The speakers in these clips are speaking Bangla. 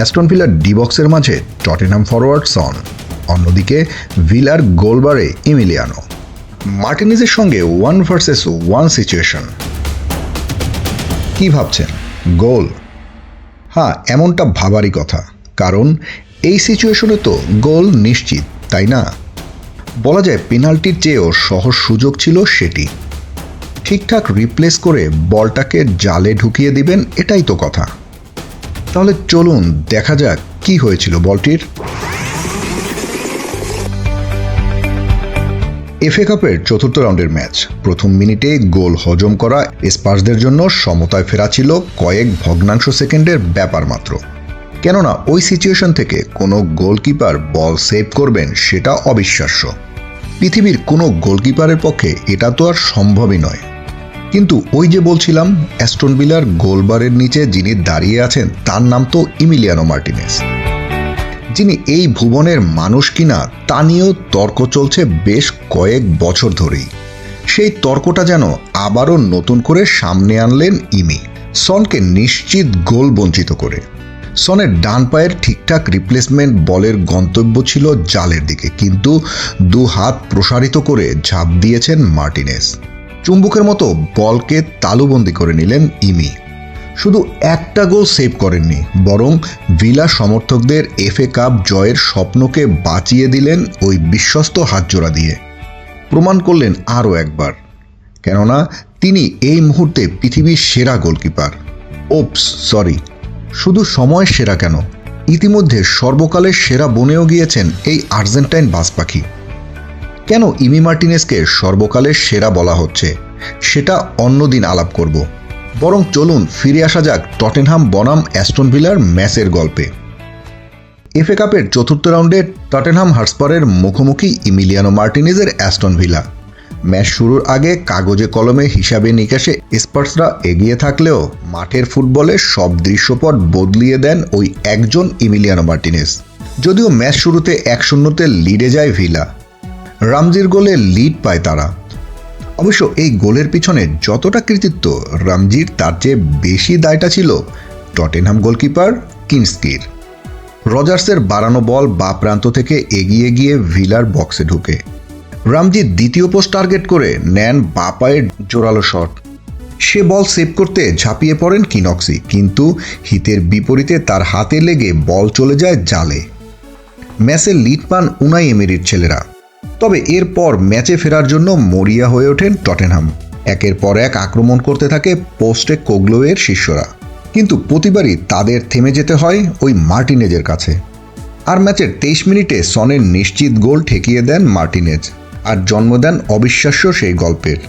অ্যাস্টন ভিলার ডি বক্সের মাঝে টটেনহাম ফরওয়ার্ড সন, অন্যদিকে ভিলার গোলবারে ইমিলিয়ানো মার্টিনেজের সঙ্গে 1 ভার্সেস 1 সিচুয়েশন। কি ভাবছেন, গোল? হ্যাঁ, এমনটা ভাবারই কথা, কারণ এই সিচুয়েশনে তো গোল নিশ্চিত, তাই না? বলা যায় পেনাল্টির চেয়েও সহজ সুযোগ ছিল সেটি। ঠিকঠাক রিপ্লেস করে বলটাকে জালে ঢুকিয়ে দিবেন, এটাই তো কথা। তাহলে চলুন দেখা যাক কি হয়েছিল বলটির। এফএ কাপের চতুর্থ রাউন্ডের ম্যাচ, প্রথম মিনিটে গোল হজম করা স্পার্সদের জন্য সমতায় ফেরা ছিল কয়েক ভগ্নাংশ সেকেন্ডের ব্যাপার মাত্র। কেননা ওই সিচুয়েশন থেকে কোনো গোলকিপার বল সেভ করবেন সেটা অবিশ্বাস্য। পৃথিবীর কোনো গোলকিপারের পক্ষে এটা তো আর সম্ভবই নয়। কিন্তু ওই যে বলছিলাম, অ্যাস্টন ভিলার গোলবারের নিচে যিনি দাঁড়িয়ে আছেন তার নাম তো ইমিলিয়ানো মার্টিনেজ, যিনি এই ভুবনের মানুষ কিনা তা নিয়েও তর্ক চলছে বেশ কয়েক বছর ধরেই। সেই তর্কটা যেন আবারও নতুন করে সামনে আনলেন ইমি, সনকে নিশ্চিত গোল বঞ্চিত করে। সনের ডান পায়ের ঠিকঠাক রিপ্লেসমেন্ট বলের গন্তব্য ছিল জালের দিকে, কিন্তু দু হাত প্রসারিত করে ঝাঁপ দিয়েছেন মার্টিনেজ। চুম্বকের মতো বলকে তালুবন্দি করে নিলেন ইমি। শুধু একটা গোল সেভ করেননি, বরং ভিলা সমর্থকদের এফএ কাপ জয়ের স্বপ্নকে বাঁচিয়ে দিলেন ওই বিশ্বস্ত হাতজোড়া দিয়ে। প্রমাণ করলেন আরও একবার, কেননা তিনি এই মুহূর্তে পৃথিবীর সেরা গোলকিপার। ওপস, সরি, শুধু সময়ের সেরা কেন, ইতিমধ্যে সর্বকালের সেরা বনেও গিয়েছেন এই আর্জেন্টাইন বাজ পাখি। কেন ইমি মার্টিনেজকে সর্বকালের সেরা বলা হচ্ছে সেটা অন্যদিন আলাপ করব, বরং চলুন ফিরে আসা যাক টটেনহাম বনাম অ্যাস্টন ভিলার ম্যাচের গল্পে। এফএ কাপের চতুর্থ রাউন্ডে টটেনহাম হটস্পারের মুখোমুখি ইমিলিয়ানো মার্টিনেজের অ্যাস্টন ভিলা। ম্যাচ শুরুর আগে কাগজে কলমে হিসাবে নিকাশে স্পার্সরা এগিয়ে থাকলেও মাঠের ফুটবলে সব দৃশ্যপট বদলিয়ে দেন ওই একজন ইমিলিয়ানো মার্টিনেজ। যদিও ম্যাচ শুরুতে 1-0 লিডে যায় ভিলা, রামজির গোলে লিড পায় তারা। অবশ্য এই গোলের পিছনে যতটা কৃতিত্ব রামজির, তার চেয়ে বেশি দায়টা ছিল টটেনহাম গোলকিপার কিনস্কির। রজার্সের বাড়ানো বল বাঁ প্রান্ত থেকে এগিয়ে গিয়ে ভিলার বক্সে ঢুকে রামজি দ্বিতীয় পোস্ট টার্গেট করে নেন বাঁ পায়ের জোরালো শট। সে বল সেভ করতে ঝাঁপিয়ে পড়েন কিনক্সি, কিন্তু হিতের বিপরীতে তার হাতে লেগে বল চলে যায় জালে। ম্যাচে লিড পান উনাই এমেরির ছেলেরা। তবে এরপর ম্যাচে ফেরার জন্য মরিয়া হয়ে ওঠেন টটেনহাম। একের পর এক আক্রমণ করতে থাকে পোস্টে কোগলোয়ের শিষ্যরা, কিন্তু প্রতিবারই তাদের থেমে যেতে হয় ওই মার্টিনেজের কাছে। আর ম্যাচের 23 মিনিটে সনের নিশ্চিত গোল ঠেকিয়ে দেন মার্টিনেজ, আর জন্ম দেন অবিশ্বাস্য সেই গল্পের।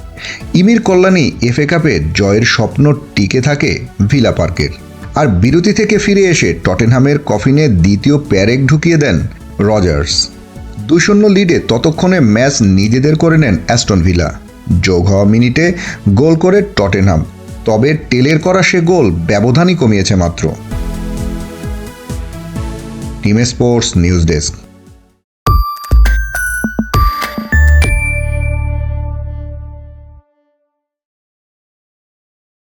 ইমির কল্যাণী এফএ কাপে জয়ের স্বপ্ন টিকে থাকে ভিলা পার্কের। আর বিরতি থেকে ফিরে এসে টটেনহামের কফিনে দ্বিতীয় প্যারেক ঢুকিয়ে দেন রজার্স। 2-0 লিডে ততক্ষণে ম্যাচ নিজেদের করে নেন অ্যাস্টন ভিলা। যোগ হওয়া মিনিটে গোল করে টটেনহাম, তবে টেলের করা সে গোল ব্যবধানই কমিয়েছে মাত্র। Team sports news desk.